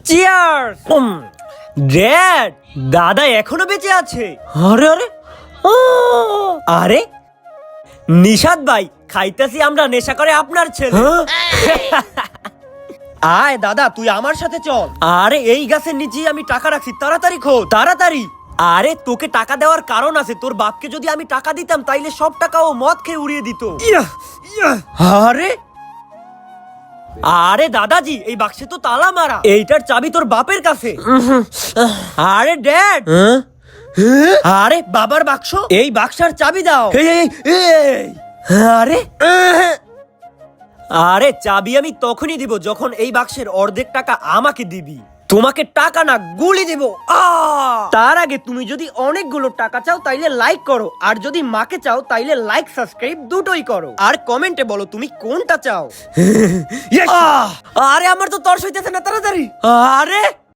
Cheers. Dad, দাদা এখনো বেঁচে আছে। আরে আরে ও, আরে নিশাদ ভাই, খাইতাছি আমরা, নেশা করে আপনার ছেলে। আয় দাদা, তুই আমার সাথে চল। আরে এই গাছের নিচেই আমি টাকা রাখছি, তাড়াতাড়ি খোঁজ, তাড়াতাড়ি। আরে তোকে টাকা দেওয়ার কারণ আছে, তোর বাপকে যদি আমি টাকা দিতাম তাইলে সব টাকা ও মদ খেয়ে উড়িয়ে দিত। আরে আরে দাদাজি, এই বাক্সে তো তালা মারা, এইটার চাবি তোর বাপের কাছে। আরে ড্যাড, আরে বাবার বাক্স, এই বাক্সার চাবি দাও। আরে আরে চাবি আমি তখনই দিব যখন এই বাক্সের অর্ধেক টাকা আমাকে দিবি। তোমাকে টাকা না, গুলি দিব। তার আগে তুমি যদি অনেকগুলো টাকা চাও তাইলে লাইক করো, আর যদি মাকে চাও তাইলে লাইক সাবস্ক্রাইব দুটোই করো, আর কমেন্টে বলো তুমি কোনটা চাও। আরে আমার তো তর্স হইতেছে না, তাড়াতাড়ি। আরে